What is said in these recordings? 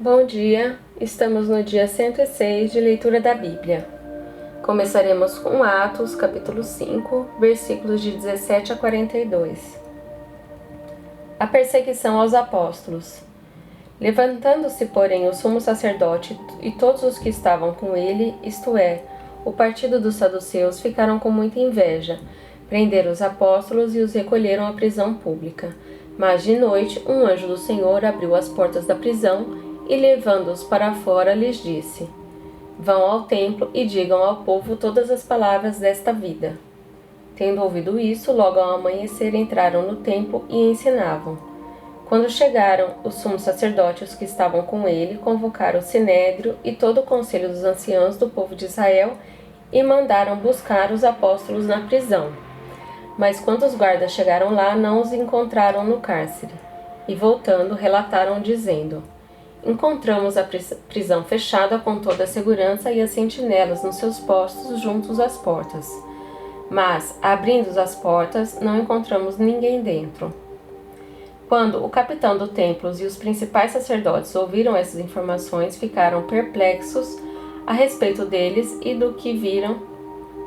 Bom dia, estamos no dia 106 de leitura da Bíblia. Começaremos com Atos, capítulo 5, versículos de 17 a 42. A perseguição aos apóstolos. Levantando-se, porém, o sumo sacerdote e todos os que estavam com ele, isto é, o partido dos saduceus, ficaram com muita inveja, prenderam os apóstolos e os recolheram à prisão pública. Mas de noite, um anjo do Senhor abriu as portas da prisão e, levando-os para fora, lhes disse: Vão ao templo e digam ao povo todas as palavras desta vida. Tendo ouvido isso, logo ao amanhecer entraram no templo e ensinavam. Quando chegaram, os sumos sacerdotes que estavam com ele convocaram o sinédrio e todo o conselho dos anciãos do povo de Israel e mandaram buscar os apóstolos na prisão. Mas quando os guardas chegaram lá, não os encontraram no cárcere. E voltando, relataram dizendo: Encontramos a prisão fechada com toda a segurança e as sentinelas nos seus postos juntos às portas. Mas, abrindo as portas, não encontramos ninguém dentro. Quando o capitão do templo e os principais sacerdotes ouviram essas informações, ficaram perplexos a respeito deles e do que viram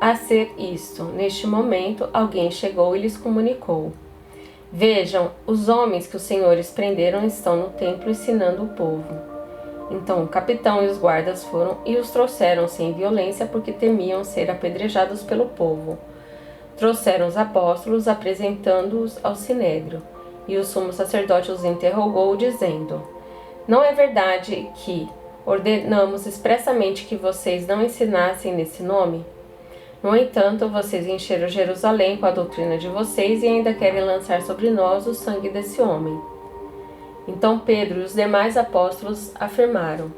a ser isto. Neste momento, alguém chegou e lhes comunicou: Vejam, os homens que os senhores prenderam estão no templo ensinando o povo. Então o capitão e os guardas foram e os trouxeram sem violência, porque temiam ser apedrejados pelo povo. Trouxeram os apóstolos, apresentando-os ao sinédrio, e o sumo sacerdote os interrogou, dizendo: Não é verdade que ordenamos expressamente que vocês não ensinassem nesse nome? No entanto, vocês encheram Jerusalém com a doutrina de vocês e ainda querem lançar sobre nós o sangue desse homem. Então Pedro e os demais apóstolos afirmaram: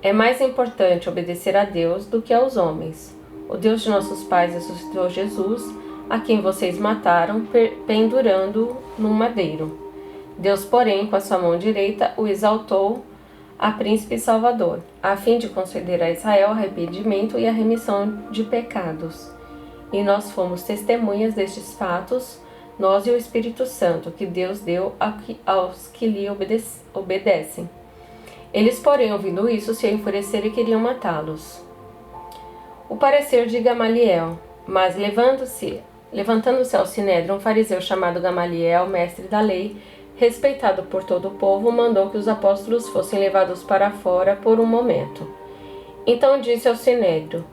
É mais importante obedecer a Deus do que aos homens. O Deus de nossos pais ressuscitou Jesus, a quem vocês mataram, pendurando-o num madeiro. Deus, porém, com a sua mão direita, o exaltou a príncipe e salvador, a fim de conceder a Israel arrependimento e a remissão de pecados. E nós fomos testemunhas destes fatos, nós e o Espírito Santo, que Deus deu aos que lhe obedecem. Eles, porém, ouvindo isso, se enfureceram e queriam matá-los. O parecer de Gamaliel. Mas levantando-se ao sinédrio, um fariseu chamado Gamaliel, mestre da lei, respeitado por todo o povo, mandou que os apóstolos fossem levados para fora por um momento. Então disse ao sinédrio: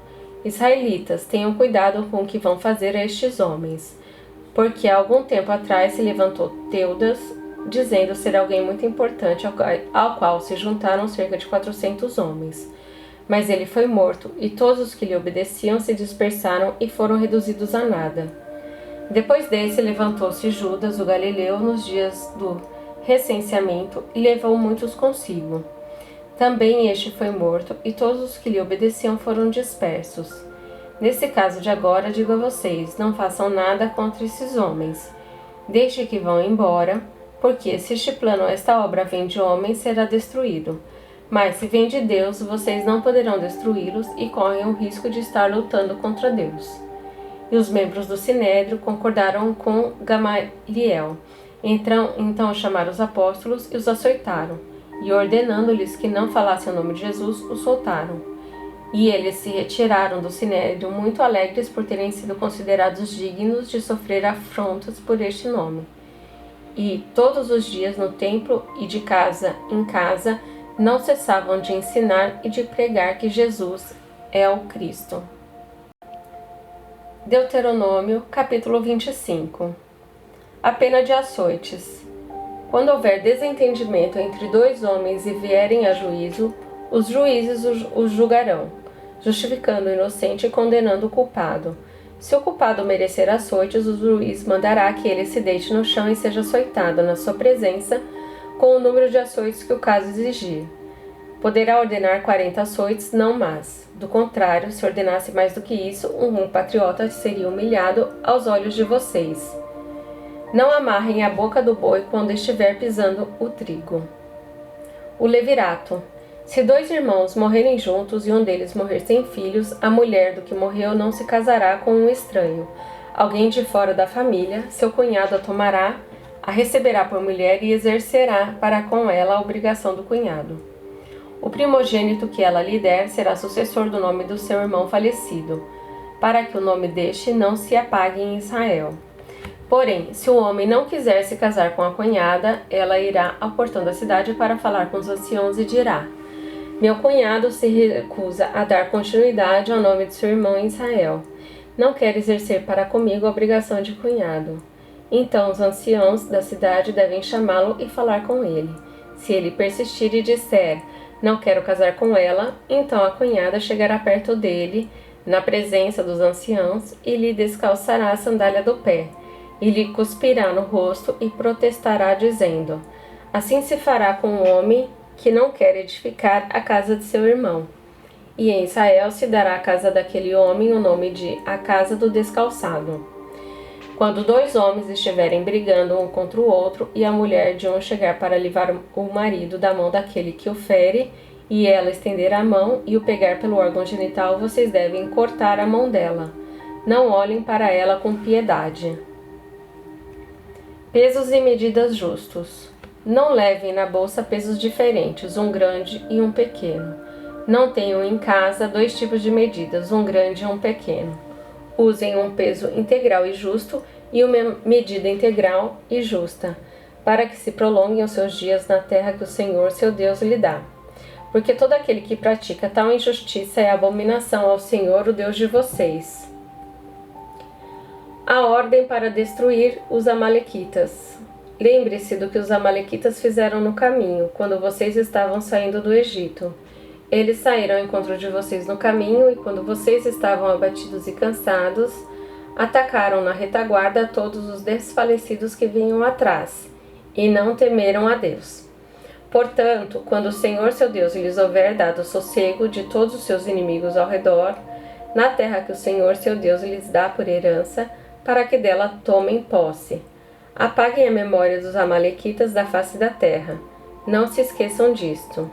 Israelitas, tenham cuidado com o que vão fazer a estes homens, porque há algum tempo atrás se levantou Teudas, dizendo ser alguém muito importante, ao qual se juntaram cerca de 400 homens. Mas ele foi morto, e todos os que lhe obedeciam se dispersaram e foram reduzidos a nada. Depois desse, levantou-se Judas, o galileu, nos dias do recenseamento, e levou muitos consigo. Também este foi morto, e todos os que lhe obedeciam foram dispersos. Nesse caso de agora, digo a vocês, não façam nada contra esses homens. Deixe que vão embora, porque se este plano ou esta obra vem de homens, será destruído. Mas se vem de Deus, vocês não poderão destruí-los e correm o risco de estar lutando contra Deus. E os membros do sinédrio concordaram com Gamaliel. Então chamaram os apóstolos e os açoitaram, e ordenando-lhes que não falassem o nome de Jesus, os soltaram. E eles se retiraram do sinédrio muito alegres por terem sido considerados dignos de sofrer afrontas por este nome. E todos os dias no templo e de casa em casa não cessavam de ensinar e de pregar que Jesus é o Cristo. Deuteronômio, capítulo 25. A pena de açoites. Quando houver desentendimento entre dois homens e vierem a juízo, os juízes os julgarão, justificando o inocente e condenando o culpado. Se o culpado merecer açoites, o juiz mandará que ele se deite no chão e seja açoitado na sua presença, com o número de açoites que o caso exigir. Poderá ordenar 40 açoites, não mais. Do contrário, se ordenasse mais do que isso, um patriota seria humilhado aos olhos de vocês. Não amarrem a boca do boi quando estiver pisando o trigo. O levirato. Se dois irmãos morrerem juntos e um deles morrer sem filhos, a mulher do que morreu não se casará com um estranho. Alguém de fora da família, seu cunhado a tomará, a receberá por mulher e exercerá para com ela a obrigação do cunhado. O primogênito que ela lhe der será sucessor do nome do seu irmão falecido, para que o nome deste não se apague em Israel. Porém, se o homem não quiser se casar com a cunhada, ela irá ao portão da cidade para falar com os anciãos e dirá: meu cunhado se recusa a dar continuidade ao nome de seu irmão em Israel. Não quer exercer para comigo a obrigação de cunhado. Então os anciãos da cidade devem chamá-lo e falar com ele. Se ele persistir e disser: não quero casar com ela, então a cunhada chegará perto dele, na presença dos anciãos, e lhe descalçará a sandália do pé, e lhe cuspirá no rosto e protestará, dizendo: assim se fará com o homem que não quer edificar a casa de seu irmão. E em Israel se dará à casa daquele homem o nome de a casa do descalçado. Quando dois homens estiverem brigando um contra o outro, e a mulher de um chegar para livrar o marido da mão daquele que o fere, e ela estender a mão e o pegar pelo órgão genital, vocês devem cortar a mão dela. Não olhem para ela com piedade. Pesos e medidas justos. Não levem na bolsa pesos diferentes, um grande e um pequeno. Não tenham em casa dois tipos de medidas, um grande e um pequeno. Usem um peso integral e justo e uma medida integral e justa, para que se prolonguem os seus dias na terra que o Senhor, seu Deus, lhe dá. Porque todo aquele que pratica tal injustiça é abominação ao Senhor, o Deus de vocês. A ordem para destruir os amalequitas. Lembre-se do que os amalequitas fizeram no caminho, quando vocês estavam saindo do Egito. Eles saíram ao encontro de vocês no caminho, e quando vocês estavam abatidos e cansados, atacaram na retaguarda todos os desfalecidos que vinham atrás, e não temeram a Deus. Portanto, quando o Senhor seu Deus lhes houver dado sossego de todos os seus inimigos ao redor, na terra que o Senhor seu Deus lhes dá por herança, para que dela tomem posse, apaguem a memória dos amalequitas da face da terra. Não se esqueçam disto.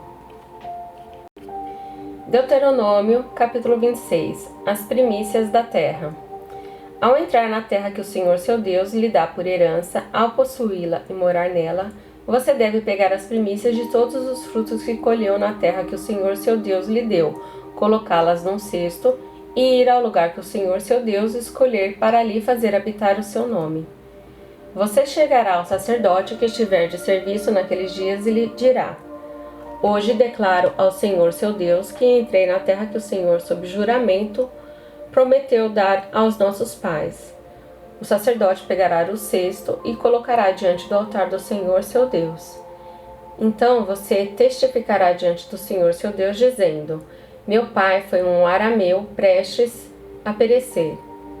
Deuteronômio, capítulo 26. As primícias da terra. Ao entrar na terra que o Senhor seu Deus lhe dá por herança, ao possuí-la e morar nela, você deve pegar as primícias de todos os frutos que colheu na terra que o Senhor seu Deus lhe deu, colocá-las num cesto e ir ao lugar que o Senhor seu Deus escolher para ali fazer habitar o seu nome. Você chegará ao sacerdote que estiver de serviço naqueles dias e lhe dirá: hoje declaro ao Senhor seu Deus que entrei na terra que o Senhor, sob juramento, prometeu dar aos nossos pais. O sacerdote pegará o cesto e colocará diante do altar do Senhor seu Deus. Então você testificará diante do Senhor seu Deus, dizendo: meu pai foi um arameu prestes a perecer.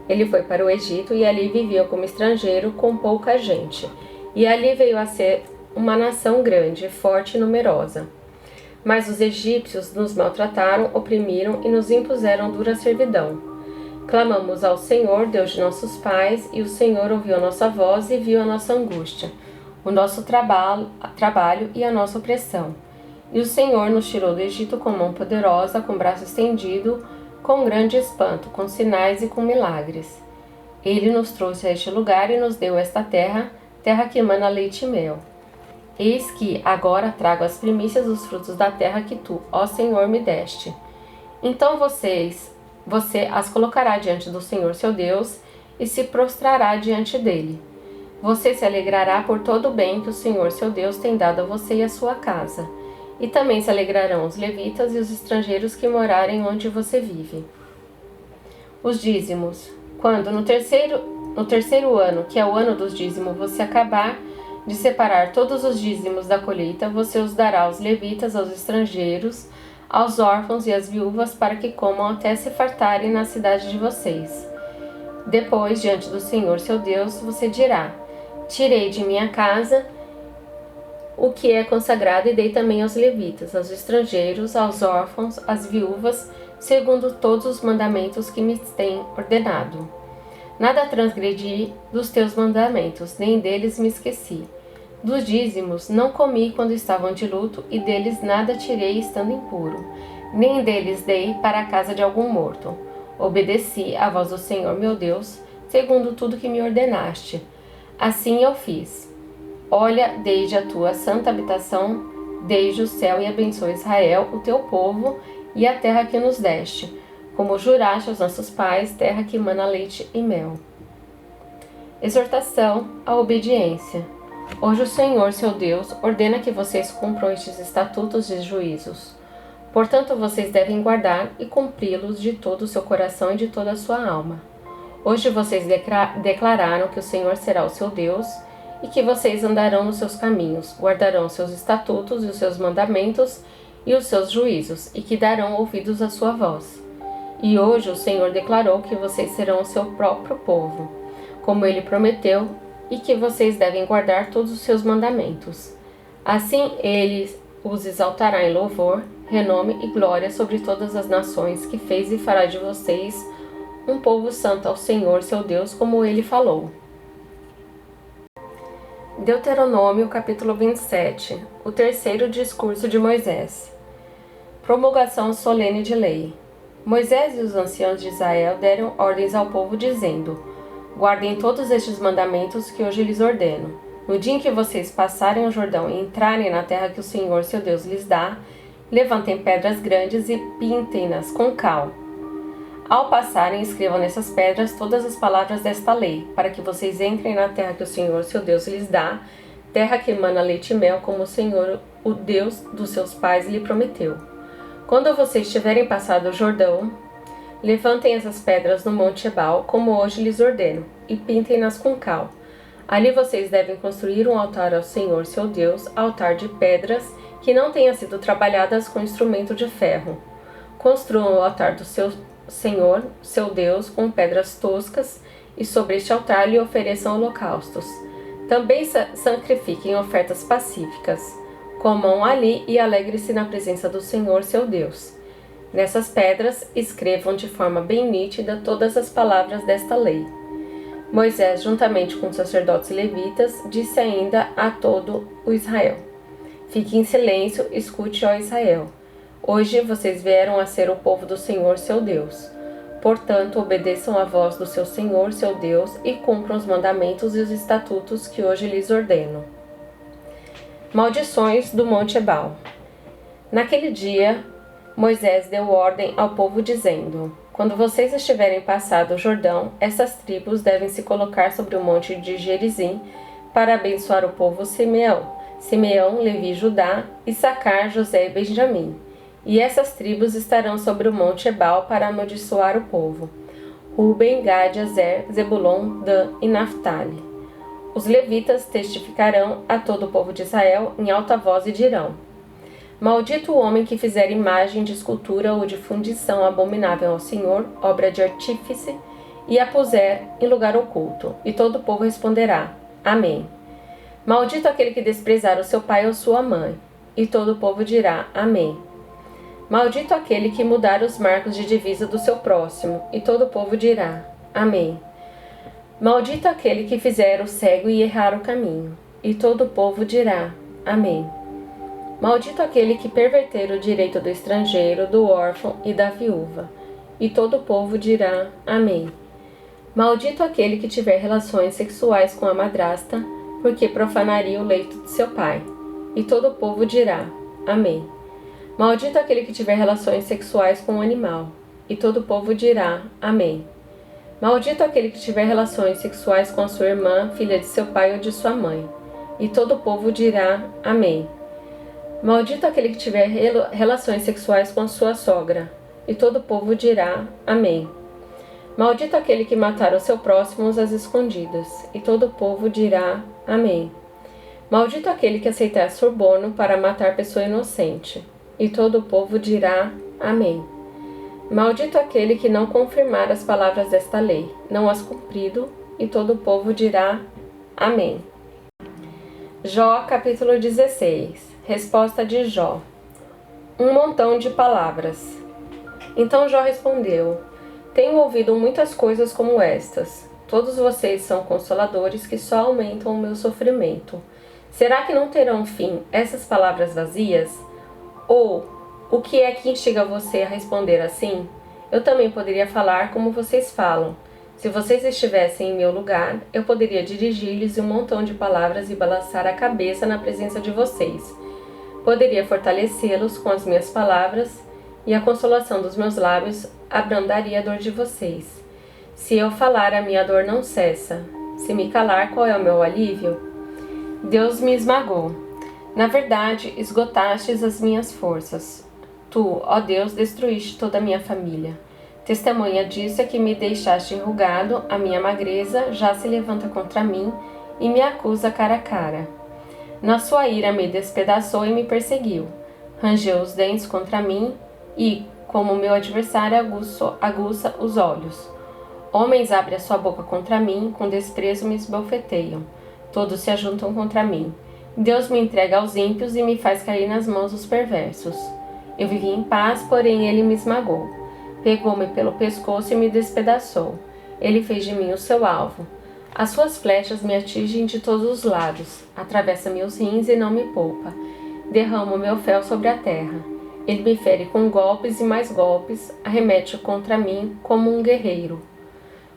Ele foi para o Egito e ali vivia como estrangeiro com pouca gente. E ali veio a ser uma nação grande, forte e numerosa. Mas os egípcios nos maltrataram, oprimiram e nos impuseram dura servidão. Clamamos ao Senhor, Deus de nossos pais, e o Senhor ouviu a nossa voz e viu a nossa angústia, o nosso trabalho e a nossa opressão. E o Senhor nos tirou do Egito com mão poderosa, com braço estendido, com grande espanto, com sinais e com milagres. Ele nos trouxe a este lugar e nos deu esta terra, terra que emana leite e mel. Eis que agora trago as primícias dos frutos da terra que tu, ó Senhor, me deste. Então você as colocará diante do Senhor seu Deus e se prostrará diante dele. Você se alegrará por todo o bem que o Senhor seu Deus tem dado a você e a sua casa. E também se alegrarão os levitas e os estrangeiros que morarem onde você vive. Os dízimos. Quando no terceiro ano, que é o ano dos dízimos, você acabar de separar todos os dízimos da colheita, você os dará aos levitas, aos estrangeiros, aos órfãos e às viúvas, para que comam até se fartarem na cidade de vocês. Depois, diante do Senhor seu Deus, você dirá: tirei de minha casa o que é consagrado e dei também aos levitas, aos estrangeiros, aos órfãos, às viúvas, segundo todos os mandamentos que me têm ordenado. Nada transgredi dos teus mandamentos, nem deles me esqueci. Dos dízimos não comi quando estavam de luto, e deles nada tirei estando impuro, nem deles dei para a casa de algum morto. Obedeci à voz do Senhor meu Deus, segundo tudo que me ordenaste. Assim eu fiz. Olha, desde a tua santa habitação, Desde o céu e abençoe Israel, o teu povo, e a terra que nos deste, como juraste aos nossos pais, terra que mana leite e mel. Exortação à obediência. Hoje o Senhor, seu Deus, ordena que vocês cumpram estes estatutos e juízos. Portanto, vocês devem guardar e cumpri-los de todo o seu coração e de toda a sua alma. Hoje vocês declararam que o Senhor será o seu Deus e que vocês andarão nos seus caminhos, guardarão os seus estatutos e os seus mandamentos e os seus juízos, e que darão ouvidos à sua voz. E hoje o Senhor declarou que vocês serão o seu próprio povo, como ele prometeu, e que vocês devem guardar todos os seus mandamentos. Assim ele os exaltará em louvor, renome e glória sobre todas as nações que fez e fará de vocês um povo santo ao Senhor, seu Deus, como ele falou. Deuteronômio, capítulo 27, o terceiro discurso de Moisés. Promulgação solene de lei. Moisés e os anciãos de Israel deram ordens ao povo, dizendo: guardem todos estes mandamentos que hoje lhes ordeno. No dia em que vocês passarem o Jordão e entrarem na terra que o Senhor, seu Deus, lhes dá, levantem pedras grandes e pintem-nas com cal. Ao passarem, escrevam nessas pedras todas as palavras desta lei, para que vocês entrem na terra que o Senhor, seu Deus, lhes dá, terra que emana leite e mel, como o Senhor, o Deus dos seus pais, lhe prometeu. Quando vocês tiverem passado o Jordão, levantem essas pedras no Monte Ebal, como hoje lhes ordeno, e pintem-nas com cal. Ali vocês devem construir um altar ao Senhor, seu Deus, altar de pedras que não tenha sido trabalhadas com instrumento de ferro. Construam o altar do seu Senhor, seu Deus, com pedras toscas, e sobre este altar lhe ofereçam holocaustos. Também sacrifiquem ofertas pacíficas. Comam ali e alegrem-se na presença do Senhor, seu Deus. Nessas pedras escrevam de forma bem nítida todas as palavras desta lei. Moisés, juntamente com os sacerdotes levitas, disse ainda a todo o Israel: fique em silêncio, escute, ó Israel. Hoje vocês vieram a ser o povo do Senhor, seu Deus. Portanto, obedeçam à voz do seu Senhor, seu Deus, e cumpram os mandamentos e os estatutos que hoje lhes ordeno. Maldições do Monte Ebal. Naquele dia, Moisés deu ordem ao povo, dizendo: quando vocês estiverem passado o Jordão, essas tribos devem se colocar sobre o monte de Gerizim para abençoar o povo Simeão, Levi, Judá, Issacar, José e Benjamim. E essas tribos estarão sobre o monte Ebal para amaldiçoar o povo: Ruben, Gad, Azer, Zebulon, Dan e Naftali. Os levitas testificarão a todo o povo de Israel em alta voz e dirão: maldito o homem que fizer imagem de escultura ou de fundição abominável ao Senhor, obra de artífice, e a puser em lugar oculto. E todo o povo responderá: Amém. Maldito aquele que desprezar o seu pai ou sua mãe. E todo o povo dirá: Amém. Maldito aquele que mudar os marcos de divisa do seu próximo. E todo o povo dirá: Amém. Maldito aquele que fizer o cego e errar o caminho. E todo o povo dirá: Amém. Maldito aquele que perverter o direito do estrangeiro, do órfão e da viúva. E todo o povo dirá: Amém. Maldito aquele que tiver relações sexuais com a madrasta, porque profanaria o leito de seu pai. E todo o povo dirá: Amém. Maldito aquele que tiver relações sexuais com um animal. E todo o povo dirá: Amém. Maldito aquele que tiver relações sexuais com a sua irmã, filha de seu pai ou de sua mãe. E todo o povo dirá: Amém. Maldito aquele que tiver relações sexuais com sua sogra. E todo o povo dirá: Amém. Maldito aquele que matar o seu próximo às escondidas. E todo o povo dirá: Amém. Maldito aquele que aceitar suborno para matar pessoa inocente. E todo o povo dirá: Amém. Maldito aquele que não confirmar as palavras desta lei, não as cumprido. E todo o povo dirá: Amém. Jó, capítulo 16. Resposta de Jó. Um montão de palavras. Então Jó respondeu: tenho ouvido muitas coisas como estas. Todos vocês são consoladores que só aumentam o meu sofrimento. Será que não terão fim essas palavras vazias? Ou, o que é que instiga você a responder assim? Eu também poderia falar como vocês falam. Se vocês estivessem em meu lugar, eu poderia dirigir-lhes um montão de palavras e balançar a cabeça na presença de vocês. poderia fortalecê-los com as minhas palavras, e a consolação dos meus lábios abrandaria a dor de vocês. Se eu falar, a minha dor não cessa. Se me calar, qual é o meu alívio? Deus me esmagou. Na verdade, esgotastes as minhas forças. Tu, ó Deus, destruíste toda a minha família. Testemunha disso é que me deixaste enrugado, a minha magreza já se levanta contra mim e me acusa cara a cara. Na sua ira me despedaçou e me perseguiu. Rangeu os dentes contra mim e, como meu adversário, aguça os olhos. Homens abrem a sua boca contra mim, com desprezo me esbofeteiam. Todos se ajuntam contra mim. Deus me entrega aos ímpios e me faz cair nas mãos dos perversos. Eu vivi em paz, porém ele me esmagou. Pegou-me pelo pescoço e me despedaçou. Ele fez de mim o seu alvo. As suas flechas me atingem de todos os lados. Atravessa meus rins e não me poupa. Derrama o meu fel sobre a terra. Ele me fere com golpes e mais golpes, arremete contra mim como um guerreiro.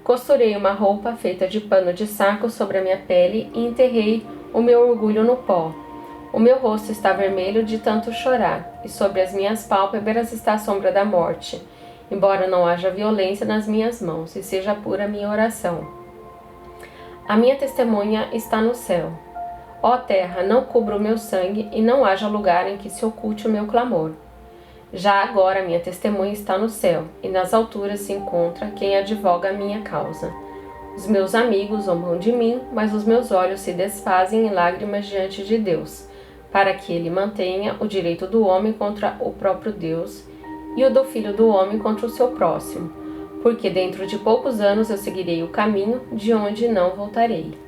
Costurei uma roupa feita de pano de saco sobre a minha pele e enterrei o meu orgulho no pó. O meu rosto está vermelho de tanto chorar, e sobre as minhas pálpebras está a sombra da morte, embora não haja violência nas minhas mãos e seja pura a minha oração. A minha testemunha está no céu. Ó terra, não cubra o meu sangue e não haja lugar em que se oculte o meu clamor. Já agora minha testemunha está no céu, e nas alturas se encontra quem advoga a minha causa. Os meus amigos zombam de mim, mas os meus olhos se desfazem em lágrimas diante de Deus, para que ele mantenha o direito do homem contra o próprio Deus e o do filho do homem contra o seu próximo, porque dentro de poucos anos eu seguirei o caminho de onde não voltarei.